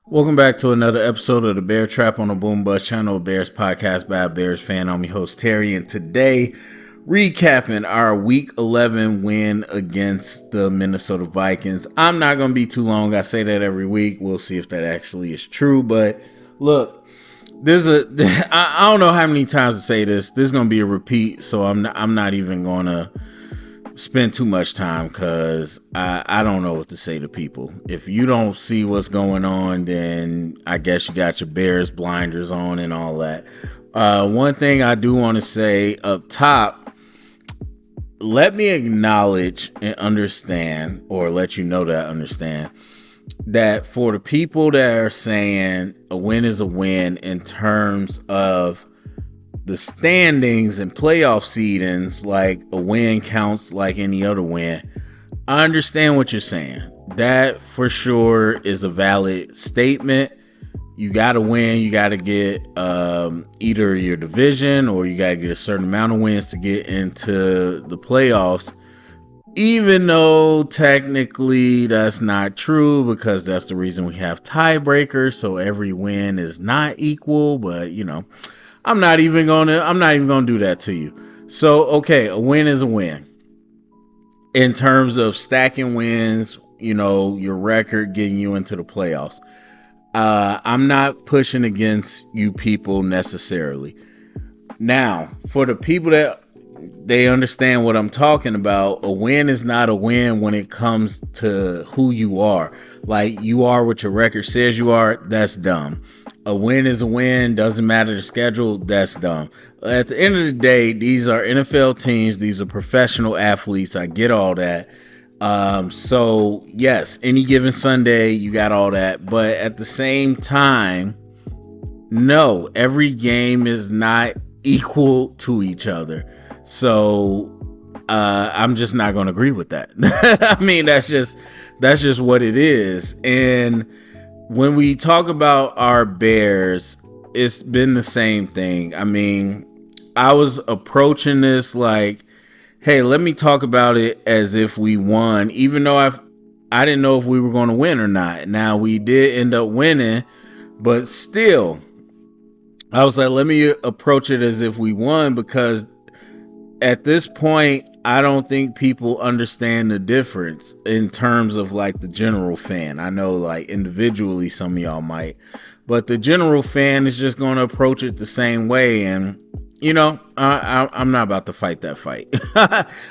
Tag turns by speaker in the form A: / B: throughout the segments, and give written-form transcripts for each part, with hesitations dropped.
A: Welcome back to another episode of the Bear Trap on the Boom Bust channel, Bears podcast by a Bears fan. I'm your host Terry, and today recapping our Week 11 win against the Minnesota Vikings. I'm not going to be too long. I say that every week. We'll see if that actually is true. But look, I don't know how many times to say this. This is going to be a repeat, so I'm not even going to spend too much time because I don't know what to say to people. If you don't see what's going on, then I guess you got your Bears blinders on and all that. One thing I do want to say up top, let me acknowledge and understand, or let you know that I understand, that for the people that are saying a win is a win in terms of the standings and playoff seedings, like a win counts like any other win, I understand what you're saying. That for sure is a valid statement. You got to win. You got to get either your division or you got to get a certain amount of wins to get into the playoffs. Even though technically that's not true, because that's the reason we have tiebreakers. So every win is not equal, but you know, I'm not even gonna do that to you. So okay, a win is a win. In terms of stacking wins, you know, your record getting you into the playoffs. I'm not pushing against you people necessarily. Now, for the people that they understand what I'm talking about, a win is not a win when it comes to who you are. Like, you are what your record says you are, that's dumb. A win is a win, doesn't matter the schedule, that's dumb. At the end of the day, these are NFL teams, these are professional athletes, I get all that. So yes, any given Sunday, you got all that. But at the same time, no, every game is not equal to each other. So I'm just not going to agree with that. I mean, that's just what it is. And when we talk about our Bears, it's been the same thing. I mean, I was approaching this like, hey, let me talk about it as if we won, even though I didn't know if we were going to win or not. Now, we did end up winning, but still, I was like, let me approach it as if we won, because at this point, I don't think people understand the difference in terms of like the general fan. I know like individually some of y'all might, but the general fan is just going to approach it the same way. And you know, I'm not about to fight that fight.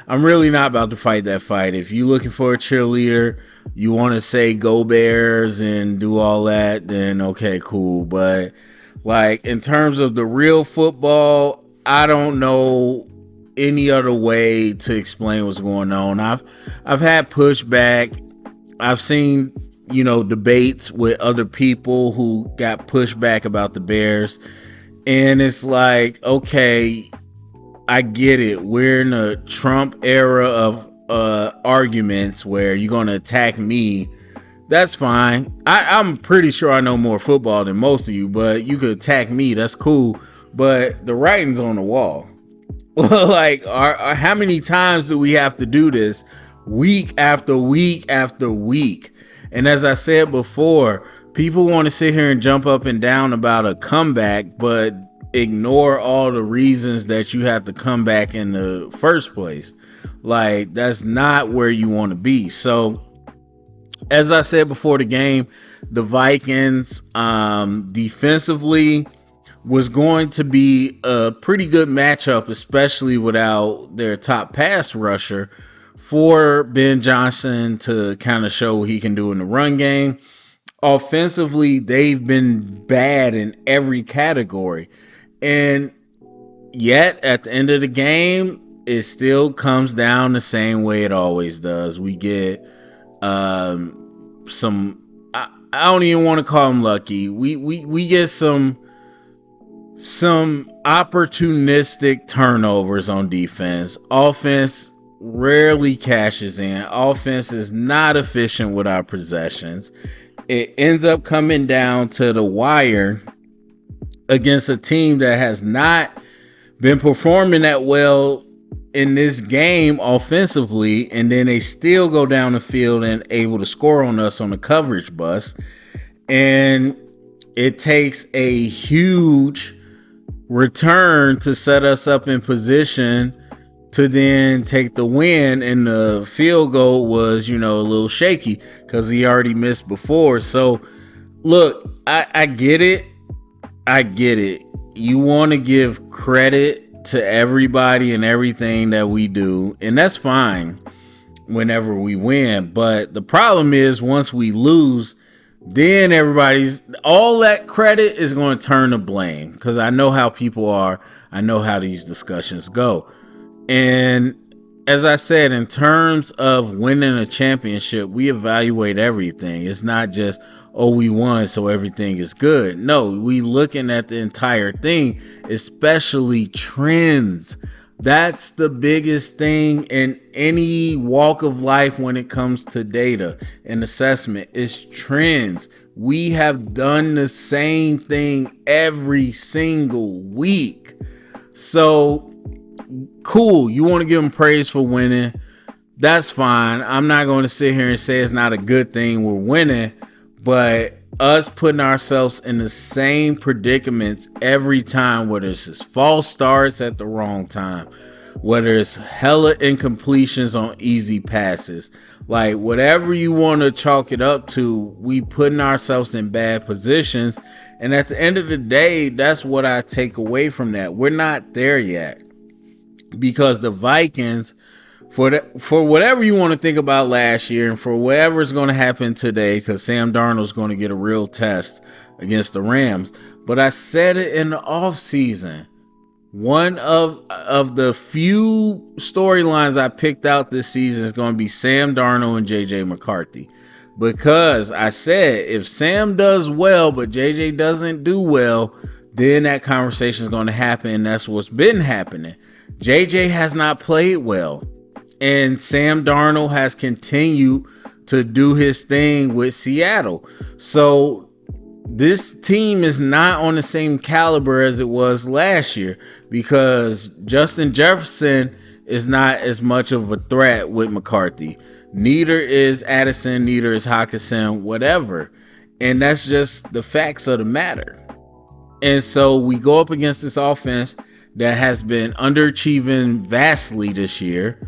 A: I'm really not about to fight that fight. If you're looking for a cheerleader, you want to say go Bears and do all that, then okay, cool. But like in terms of the real football, I don't know any other way to explain what's going on. I've had pushback. I've seen, you know, debates with other people who got pushback about the Bears, and it's like, okay, I get it. We're in a Trump era of arguments where you're gonna attack me. That's fine. I'm pretty sure I know more football than most of you, but you could attack me. That's cool. But the writing's on the wall. Like, how many times do we have to do this week after week after week? And as I said before, people want to sit here and jump up and down about a comeback, but ignore all the reasons that you have to come back in the first place. Like, that's not where you want to be. So, as I said before the game, the Vikings defensively was going to be a pretty good matchup, especially without their top pass rusher, for Ben Johnson to kind of show what he can do in the run game. Offensively, they've been bad in every category. And yet, at the end of the game, it still comes down the same way it always does. We get some, I don't even want to call them lucky. We get some opportunistic turnovers on defense. Offense rarely cashes in. Offense is not efficient with our possessions. It ends up coming down to the wire against a team that has not been performing that well in this game offensively, and then they still go down the field and able to score on us on the coverage bus. And it takes a huge return to set us up in position to then take the win. And the field goal was, a little shaky because he already missed before. So look, I get it. I get it. You want to give credit to everybody and everything that we do, and that's fine whenever we win. But the problem is once we lose, then all that credit is going to turn to blame, because I know how people are. I know how these discussions go. And as I said, in terms of winning a championship, we evaluate everything. It's not just, oh, we won, so everything is good. No, we looking at the entire thing, especially trends. That's the biggest thing in any walk of life when it comes to data and assessment, is trends. We have done the same thing every single week. So cool, you want to give them praise for winning, that's fine. I'm not going to sit here and say it's not a good thing we're winning, but us putting ourselves in the same predicaments every time, whether it's just false starts at the wrong time, whether it's hella incompletions on easy passes, like whatever you want to chalk it up to, we putting ourselves in bad positions. And at the end of the day, that's what I take away from that. We're not there yet, because the Vikings, for whatever you want to think about last year, and for whatever is going to happen today, because Sam Darnold's going to get a real test against the Rams. But I said it in the offseason. One of the few storylines I picked out this season is going to be Sam Darnold and JJ McCarthy. Because I said if Sam does well, but JJ doesn't do well, then that conversation is going to happen. And that's what's been happening. JJ has not played well, and Sam Darnold has continued to do his thing with Seattle. So this team is not on the same caliber as it was last year, because Justin Jefferson is not as much of a threat with McCarthy. Neither is Addison, neither is Hockenson, whatever. And that's just the facts of the matter. And so we go up against this offense that has been underachieving vastly this year,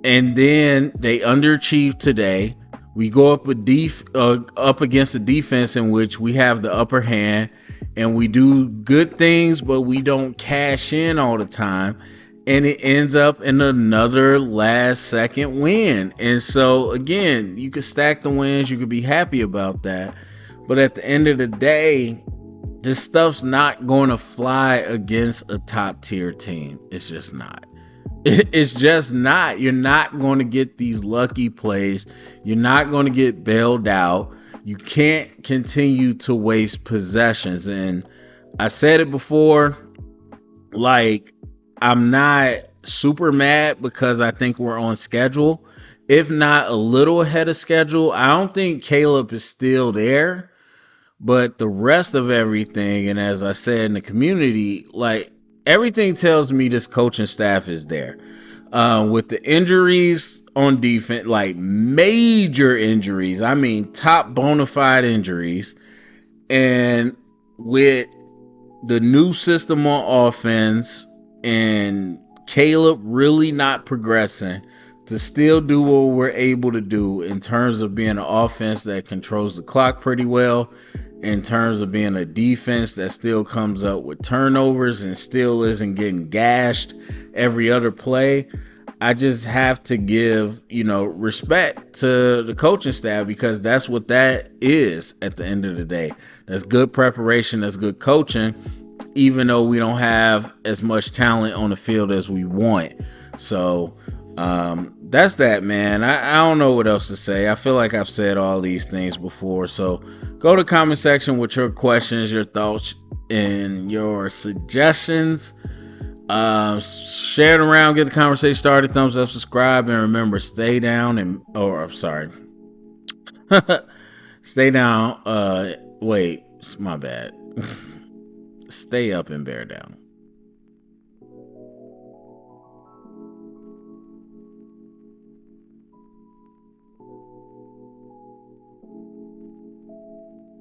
A: and then they underachieved today. We go up up against a defense in which we have the upper hand, and we do good things, but we don't cash in all the time, and it ends up in another last second win. And so again, you could stack the wins, you could be happy about that, but at the end of the day, this stuff's not going to fly against a top tier team. It's just not. It's just not. You're not going to get these lucky plays. You're not going to get bailed out. You can't continue to waste possessions. And I said it before, like, I'm not super mad because I think we're on schedule. If not a little ahead of schedule, I don't think Caleb is still there. But the rest of everything, and as I said in the community, like, everything tells me this coaching staff is there. With the injuries on defense, like major injuries, I mean top bona fide injuries, and with the new system on offense and Caleb really not progressing to still do what we're able to do in terms of being an offense that controls the clock pretty well, in terms of being a defense that still comes up with turnovers and still isn't getting gashed every other play. I just have to give, respect to the coaching staff, because that's what that is at the end of the day. That's good preparation, that's good coaching, even though we don't have as much talent on the field as we want. So that's that, man. I don't know what else to say. I feel like I've said all these things before. So go to the comment section with your questions, your thoughts, and your suggestions. Share it around, get the conversation started. Thumbs up, subscribe, and remember, stay down stay down. Wait, it's my bad. Stay up and bear down.